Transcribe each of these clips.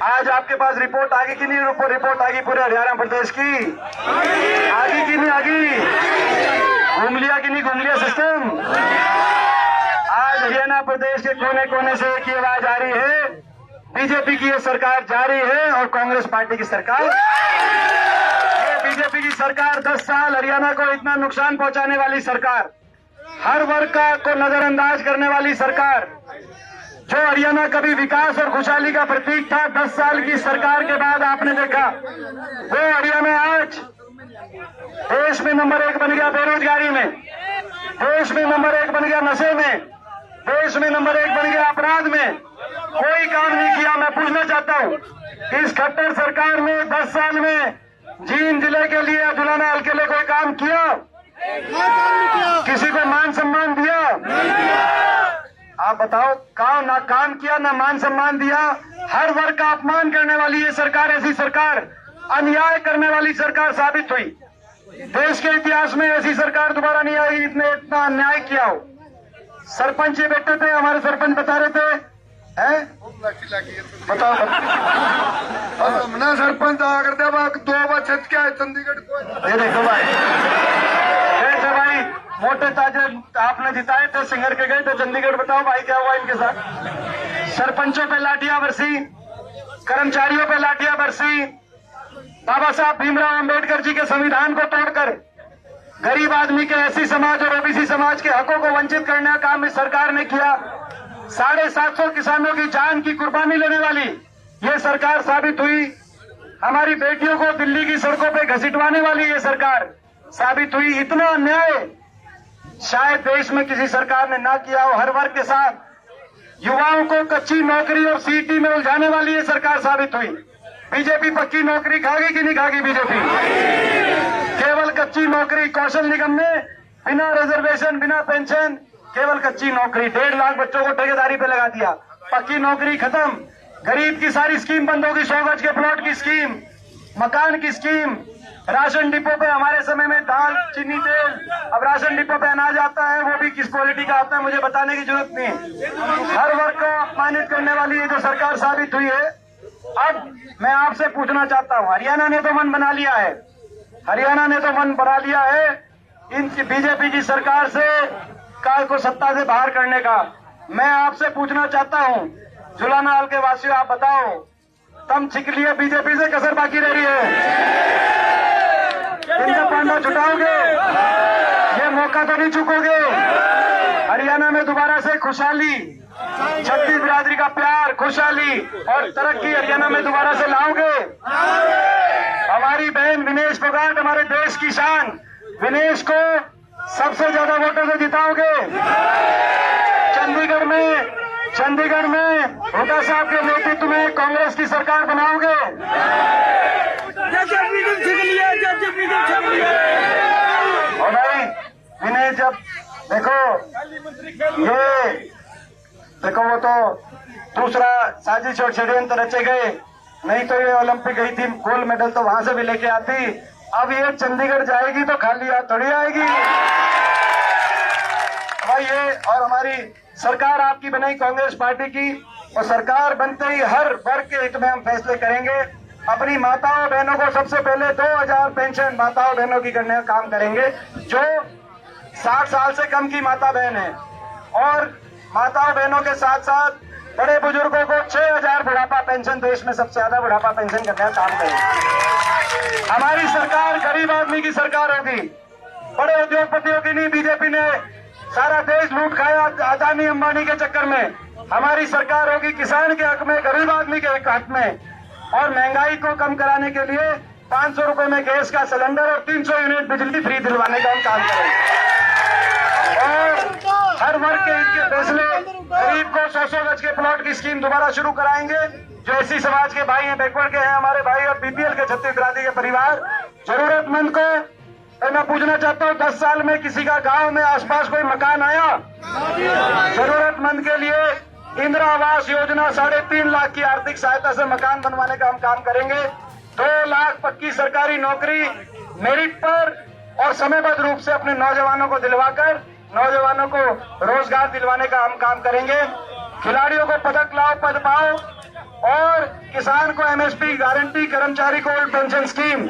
आज आपके पास रिपोर्ट आगे की नहीं, रिपोर्ट आगी पूरे हरियाणा प्रदेश की आगे की नहीं आगी, घूम लिया कि नहीं घूम लिया सिस्टम। आज हरियाणा प्रदेश के कोने कोने से एक ही आवाज आ रही है, बीजेपी की ये सरकार जारी है और कांग्रेस पार्टी की सरकार, ये बीजेपी की सरकार 10 साल हरियाणा को इतना नुकसान पहुंचाने वाली सरकार, हर वर्ग को नजरअंदाज करने वाली सरकार, जो हरियाणा कभी विकास और खुशहाली का प्रतीक था, 10 साल की सरकार के बाद आपने देखा वो हरियाणा आज देश में नंबर 1 बन गया बेरोजगारी में, देश में नंबर 1 बन गया नशे में, देश में नंबर 1 बन गया अपराध में। कोई काम नहीं किया। मैं पूछना चाहता हूँ, इस खट्टर सरकार ने 10 साल में जींद जिले के लिए, जुलाना हल्के के लिए कोई काम किया? किसी को मान सम्मान दिया? आप बताओ, ना काम किया ना मान सम्मान दिया। हर वर्ग का अपमान करने वाली ये सरकार, ऐसी सरकार, अन्याय करने वाली सरकार साबित हुई। देश के इतिहास में ऐसी सरकार दोबारा नहीं आई जिसने इतना अन्याय किया हो। सरपंच ये बैठे थे, हमारे सरपंच बता रहे थे, हैं? बताओ हमने सरपंच आकर दे 2 बचत क्या है चंडीगढ़ को। ये देखो भाई, कैसे भाई मोटे ताजे आपने जिताए थे, सिंगर के गए तो चंडीगढ़। बताओ भाई क्या हुआ इनके साथ? सरपंचों पे लाठियां बरसी, कर्मचारियों पे लाठियां बरसी, बाबा साहब भीमराव अंबेडकर जी के संविधान को तोड़कर गरीब आदमी के, एससी समाज और ओबीसी समाज के हकों को वंचित करने का काम इस सरकार ने किया। 750 किसानों की जान की कुर्बानी लेने वाली ये सरकार साबित हुई। हमारी बेटियों को दिल्ली की सड़कों पे घसीटवाने वाली ये सरकार साबित हुई। इतना अन्याय शायद देश में किसी सरकार ने ना किया हो। हर वर्ग के साथ युवाओं को कच्ची नौकरी और सीटी में उलझाने वाली ये सरकार साबित हुई। बीजेपी पक्की नौकरी खाएगी कि नहीं खाएगी? बीजेपी केवल कच्ची नौकरी। कौशल निगम में बिना रिजर्वेशन, बिना पेंशन, केवल कच्ची नौकरी। 1.5 लाख बच्चों को ठेकेदारी पे लगा दिया। पक्की नौकरी खत्म। गरीब की सारी स्कीम बंद होगी। 100 गज के प्लॉट की स्कीम, मकान की स्कीम, राशन डिपो पे हमारे समय में दाल, चीनी, तेल, अब राशन डिपो पे अनाज आता है, वो भी किस क्वालिटी का आता है मुझे बताने की जरूरत नहीं है। हर वर्ग को अपमानित करने वाली ये जो सरकार साबित हुई है। अब मैं आपसे पूछना चाहता हूँ, हरियाणा ने तो मन बना लिया है, हरियाणा ने तो मन बना लिया है इनकी बीजेपी की सरकार से काल को सत्ता से बाहर करने का। मैं आपसे पूछना चाहता हूँ, जुलाना हल्के वासियों, आप बताओ, तुम छिक लिए बीजेपी से, कसर बाकी रह रही है? इनका पांडा छुटाओगे? ये मौका तो नहीं चुकोगे? हरियाणा में दोबारा से खुशहाली, छत्तीस बिरादरी का प्यार, खुशहाली और तरक्की हरियाणा में दोबारा से लाओगे? हमारी बहन विनेश फोगाट, हमारे देश की शान, विनेश को सबसे ज्यादा वोटों से जिताओगे? चंडीगढ़ में हुड्डा साहब के नेतृत्व में कांग्रेस की सरकार बनाओगे? और भाई विनेश, जब देखो वो तो दूसरा साजिश और षड्यंत्र रचे गए, नहीं तो ये ओलंपिक गई थी, गोल्ड मेडल तो वहां से भी लेके आती। अब ये चंडीगढ़ जाएगी तो खाली हाथ थोड़ी आएगी भाई। ये और हमारी सरकार आपकी बनाई कांग्रेस पार्टी की, और सरकार बनते ही हर वर्ग के हित में हम फैसले करेंगे। अपनी माताओं बहनों को सबसे पहले 2000 पेंशन माताओं बहनों की करने का काम करेंगे, जो 60 साल से कम की माता बहन है, और माताओं बहनों के साथ साथ बड़े बुजुर्गों को 6000 बुढ़ापा पेंशन, देश में सबसे ज्यादा बुढ़ापा पेंशन करने का काम करेंगे। हमारी सरकार गरीब आदमी की सरकार होगी, बड़े उद्योगपतियों की नहीं। बीजेपी ने सारा देश लूट खाया अदानी अंबानी के चक्कर में। हमारी सरकार होगी किसान के हक में, गरीब आदमी के हक में, और महंगाई को कम कराने के लिए 500 रुपए में गैस का सिलेंडर और 300 यूनिट बिजली फ्री दिलवाने का हम काम करेंगे। और हर वर्ग के हित के फैसले, गरीब को 100 गज के प्लॉट की स्कीम दोबारा शुरू कराएंगे। जो एससी समाज के भाई हैं, बैकवर्ड के हैं हमारे भाई, और बीपीएल के छत्तीस बिरादरी के परिवार, जरूरतमंद को मैं पूछना चाहता हूँ, 10 साल में किसी का गांव में आसपास कोई मकान आया? जरूरतमंद के लिए इंदिरा आवास योजना 3.5 लाख की आर्थिक सहायता से मकान बनवाने का हम काम करेंगे। 2 लाख पक्की सरकारी नौकरी मेरिट पर और समयबद्ध रूप से अपने नौजवानों को दिलवाकर नौजवानों को रोजगार दिलवाने का हम काम करेंगे। खिलाड़ियों को पदक लाओ, पद पाओ, और किसान को एमएसपी गारंटी, कर्मचारी को ओल्ड पेंशन स्कीम,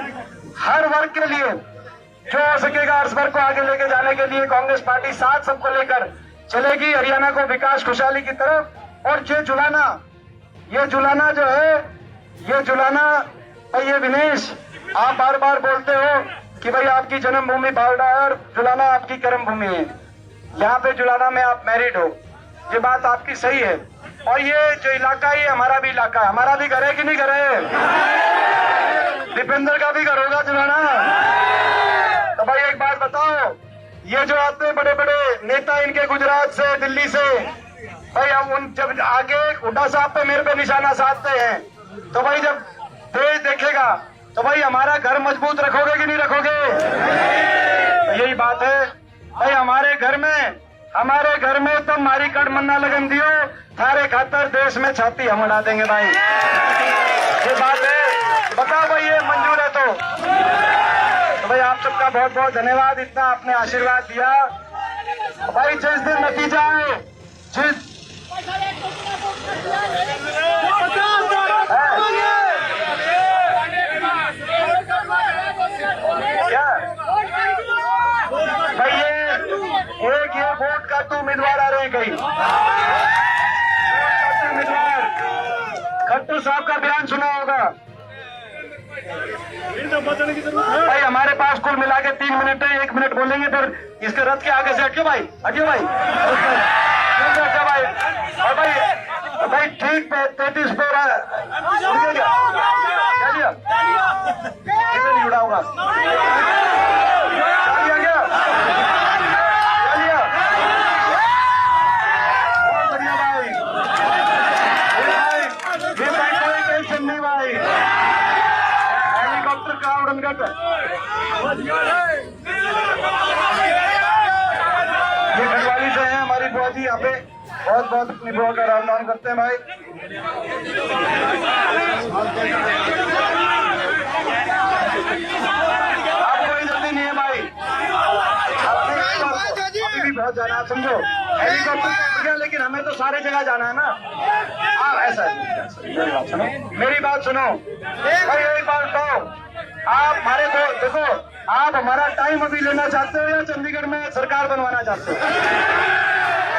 हर वर्ग के लिए जो हो सकेगा हर वर्ग को आगे लेके जाने के लिए कांग्रेस पार्टी साथ सबको लेकर चलेगी हरियाणा को विकास खुशहाली की तरफ। और ये जुलाना जो है, ये जुलाना, ये विनेश, आप बार बार बोलते हो कि भाई आपकी जन्मभूमि बावड़ा है और जुलाना आपकी कर्म भूमि है। यहाँ पे जुलाना में आप मैरिड हो, ये बात आपकी सही है। और ये जो इलाका है, ये हमारा भी इलाका है, हमारा भी घर है कि नहीं घर है? दीपेंद्र का भी घर होगा जुलाना। तो भाई एक बात बताओ, ये जो आते हैं बड़े बड़े नेता इनके गुजरात से, दिल्ली से, भाई हम उन जब आगे हुड्डा साहब पे मेरे पे निशाना साधते हैं, तो भाई जब देश देखेगा तो भाई हमारा घर मजबूत रखोगे कि नहीं रखोगे? तो यही बात है भाई, हमारे घर में तो मारी कड़ मन्ना लगन दियो, थारे खातर देश में छाती हम उड़ा देंगे भाई, ये बात है। बताओ भाई ये मंजूर है तो भाई आप सबका बहुत बहुत धन्यवाद, इतना आपने आशीर्वाद दिया। भाई जिस दिन नतीजा है, भाई ये वोट का तो उम्मीदवार आ रहे हैं कहीं, उम्मीदवार खट्टू साहब का बयान सुना होगा भाई। हमारे पास कुल मिला के 3 मिनट है, 1 मिनट बोलेंगे, फिर इसके रथ के आगे से हटियो भाई, हटियो भाई, हटियो भाई। और भाई ठीक पे 33 पे नहीं उड़ा होगा, ये खंडवाली से हैं हमारी बुआ जी, यहाँ पे बहुत बहुत अपनी बुआ का राम नाम करते हैं भाई। आप कोई जल्दी नहीं है भाई, अभी भी बहुत जाना, आप समझो हेलीकॉप्टर गया, लेकिन हमें तो सारे जगह जाना है ना। आप ऐसा मेरी बात सुनो भाई, एक बात बताओ, आप हमारे को देखो, आप हमारा टाइम अभी लेना चाहते हो या चंडीगढ़ में सरकार बनवाना चाहते हो,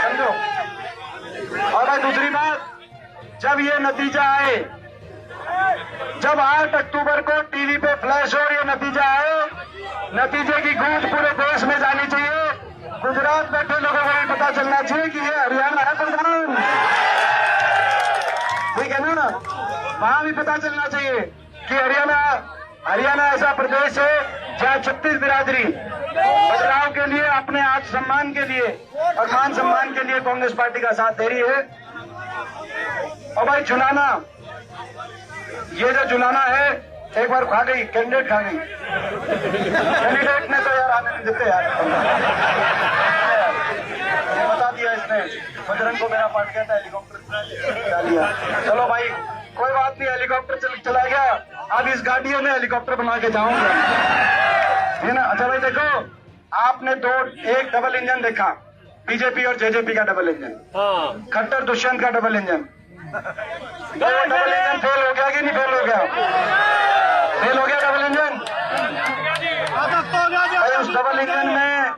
समझो। और भाई दूसरी बात, जब ये नतीजा आए, जब 8 अक्टूबर को टीवी पे फ्लैश हो ये नतीजा आए, नतीजे की गूंज पूरे देश में जानी चाहिए। गुजरात बैठे लोगों को भी पता चलना चाहिए कि ये हरियाणा है प्रधान, ठीक है ना, वहां भी पता चलना चाहिए कि हरियाणा ऐसा प्रदेश है जहाँ 36 बिरादरी बदलाव के लिए, अपने आत्मसम्मान के लिए और मान सम्मान के लिए कांग्रेस पार्टी का साथ दे रही है। और भाई जुलाना, ये जो जुलाना है, एक बार खा गई, कैंडिडेट खा गई, कैंडिडेट ने तो यार आने नहीं देते यार, ये बता दिया इसने, बजरंग को मेरा पार्ट गया था, हेलीकॉप्टर चलो भाई कोई बात नहीं, हेलीकॉप्टर चला गया, अब इस गाड़ियों में हेलीकॉप्टर बना के जाऊंगा, है ना। अच्छा भाई देखो, आपने एक डबल इंजन देखा, बीजेपी और जेजेपी का डबल इंजन, खट्टर दुष्यंत का double engine, double engine fail हो गया कि नहीं फेल हो गया? फेल हो गया डबल इंजन। उस डबल इंजन में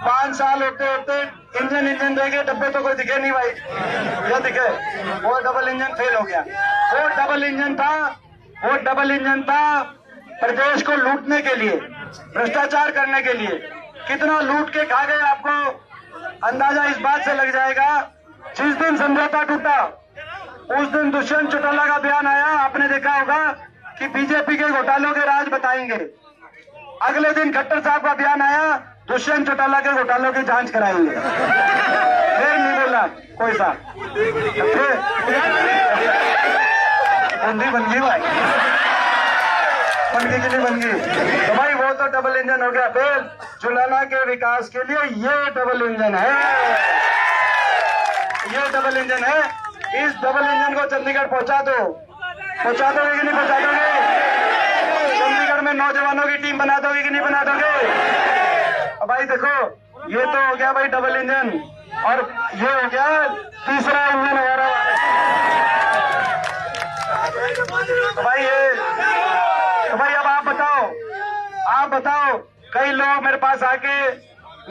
5 साल होते होते इंजन रह गए, डब्बे तो कोई दिखे नहीं भाई, क्या दिखे? वो डबल इंजन फेल हो गया। वो डबल इंजन था प्रदेश को लूटने के लिए, भ्रष्टाचार करने के लिए। कितना लूट के खा गए आपको अंदाजा इस बात से लग जाएगा। जिस दिन समझौता टूटा उस दिन दुष्यंत चौटाला का बयान आया, आपने देखा होगा कि बीजेपी के घोटालों के राज बताएंगे। अगले दिन खट्टर साहब का बयान आया, दुष्यंत चौटाला के घोटालों की जांच कराएंगे। फिर नहीं बोला कोई सा, बंदी बन गई भाई, बनगी के लिए बन गई। तो भाई वो तो डबल इंजन हो गया। फिर जुलाना के विकास के लिए ये डबल इंजन है, ये डबल इंजन है। इस डबल इंजन को चंडीगढ़ पहुंचा दोगे कि नहीं पहुंचा दोगे? चंडीगढ़ में नौजवानों की टीम बना दोगे कि नहीं बना दोगे? अब भाई देखो, ये तो हो गया भाई डबल इंजन, और ये हो गया तीसरा इंजन हमारा। तो भाई अब आप बताओ कई लोग मेरे पास आके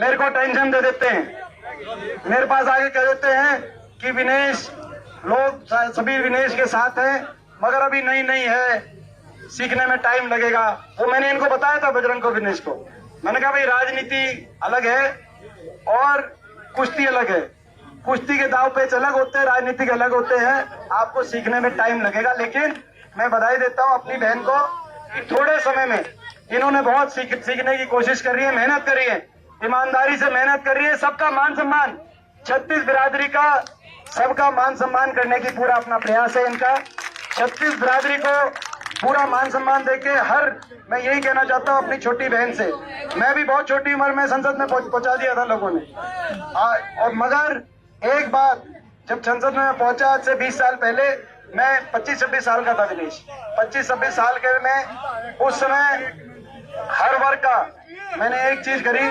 मेरे को टेंशन दे देते हैं, मेरे पास आके कह देते हैं कि विनेश, लोग सभी विनेश के साथ हैं मगर अभी नहीं है, सीखने में टाइम लगेगा। वो मैंने इनको बताया था, बजरंग को, विनेश को, मैंने कहा भाई राजनीति अलग है और कुश्ती अलग है, कुश्ती के दाव पेच अलग होते हैं, राजनीतिक अलग होते हैं, आपको सीखने में टाइम लगेगा। लेकिन मैं बधाई देता हूं अपनी बहन को कि थोड़े समय में इन्होंने बहुत सीखने की कोशिश करी है, मेहनत करी है, ईमानदारी से मेहनत कर रही है। सबका मान सम्मान, 36 बिरादरी का सबका मान सम्मान करने की पूरा अपना प्रयास है इनका। 36 बिरादरी को पूरा मान सम्मान देके मैं यही कहना चाहता हूं अपनी छोटी बहन से, मैं भी बहुत छोटी उम्र में संसद में पहुंचा दिया था लोगों ने, और मगर एक बात, जब संसद में पहुंचा आज से 20 साल पहले, मैं 25-26 साल का था विनेश, 25-26 साल के में उस समय हर वर्ग का मैंने एक चीज करी,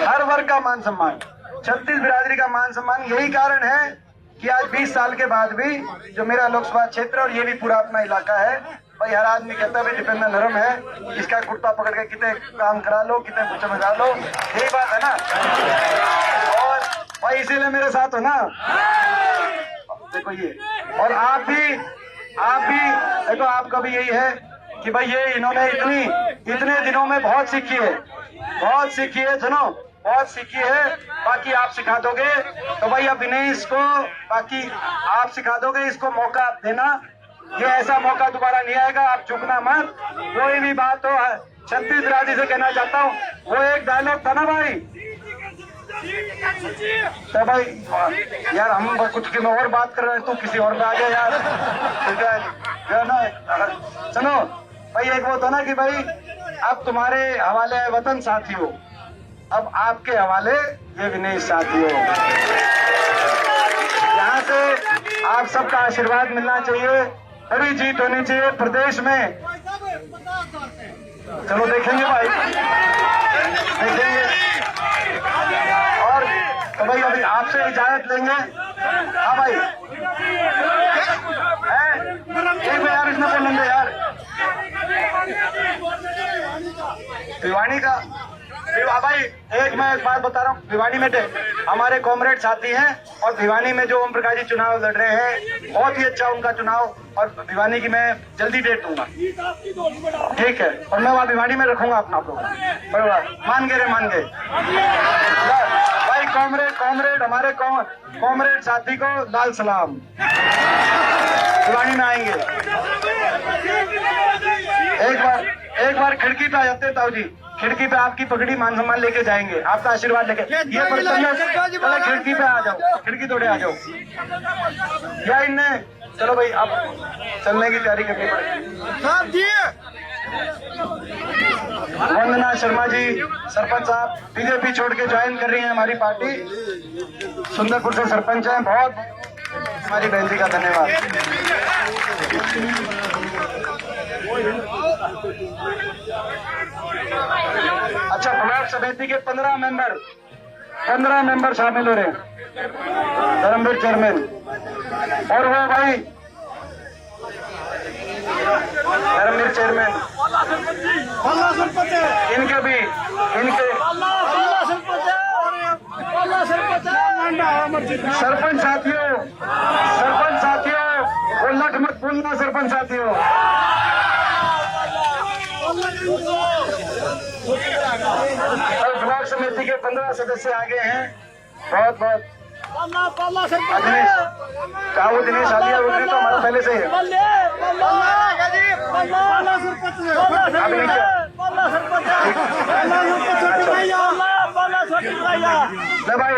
हर वर्ग का मान सम्मान, 36 बिरादरी का मान सम्मान। यही कारण है कि आज 20 साल के बाद भी जो मेरा लोकसभा क्षेत्र और ये भी पूरा अपना इलाका है, भाई हर आदमी कहता है भाई दीपेंद्र नरम है, इसका कुर्ता पकड़ के कितने काम करा लो, कितने कुछ में डाल लो, यही बात है ना। और भाई इसीलिए मेरे साथ हो ना, देखो ये, और आप भी देखो, आपका भी यही है कि भाई ये इन्होंने इतने दिनों में बहुत सीखी है, सुनो, बहुत सीखी है, बाकी आप सिखा दोगे। तो भाई अब विनेश को बाकी आप सिखा दोगे, इसको मौका देना, ये ऐसा मौका दोबारा नहीं आएगा, आप झुकना मत। कोई भी बात हो, 36 बिरादरी से कहना चाहता हूँ, वो एक डायलॉग था ना भाई, तो भाई यार हम कुछ की और बात कर रहे हैं, तू किसी और पे आ गया यार, ठीक है ना। सुनो भाई, एक वो था ना कि भाई अब तुम्हारे हवाले वतन साथियों, अब आपके हवाले ये विनेश साथियों, यहाँ से आप सबका आशीर्वाद मिलना चाहिए, बड़ी जीत होनी चाहिए प्रदेश में। चलो देखेंगे भाई, देखेंगे। और तो भाई अभी आपसे इजाजत लेंगे। हाँ भाई, एक बार यार इसमें बोलेंगे यार, भिवानी का भाई, मैं एक बात बता रहा हूँ, भिवानी में हमारे कॉमरेड साथी हैं, और भिवानी में जो ओम प्रकाश जी चुनाव लड़ रहे हैं, बहुत ही अच्छा उनका चुनाव, और भिवानी की मैं जल्दी डेट दूंगा, ठीक है, और मैं वहाँ भिवानी में रखूंगा अपना प्रोग्राम, बराबर, मान गए भाई। कॉमरेड हमारे कॉमरेड साथी को लाल सलाम, भिवानी में आएंगे। एक बार खिड़की पे आ जाते ताऊ जी, खिड़की पे आपकी पगड़ी मान सम्मान लेके जाएंगे, आपका आशीर्वाद लेके। ये पहले खिड़की पे आ जाओ, खिड़की तोड़े आ जाओ या इनने, चलो भाई अब चलने की तैयारी करनी पड़ेगी। वंदना शर्मा जी सरपंच साहब बीजेपी छोड़ के ज्वाइन कर रही हैं हमारी पार्टी, सुंदरपुर से सरपंच हैं, बहुत हमारी बहन जी का धन्यवाद। अच्छा, ब्लॉक समिति के 15 मेंबर शामिल हो रहे हैं, धर्मवीर चेयरमैन, और वो भाई धर्मवीर चेयरमैन, इनके सरपंच साथियों वो लट मत बोलना, सरपंच साथियों। ब्लॉक समिति के 15 सदस्य आगे हैं, बहुत दिनेश आलिया उतरे तो हमारा पहले से है। भाई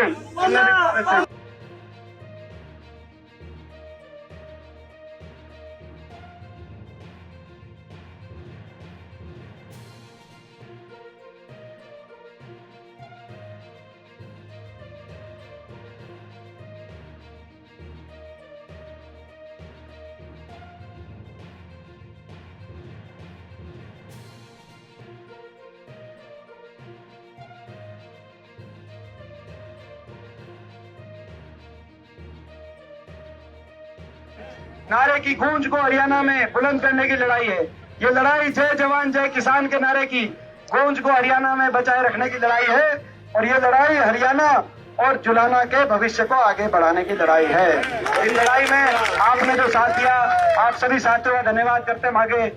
नारे की गूंज को हरियाणा में बुलंद करने की लड़ाई है। ये लड़ाई जय जवान जय किसान के नारे की गूंज को हरियाणा में बचाए रखने की लड़ाई है और ये लड़ाई हरियाणा और जुलाना के भविष्य को आगे बढ़ाने की लड़ाई है। इस लड़ाई में आपने जो साथ दिया, आप सभी साथियों का धन्यवाद करते हैं। आगे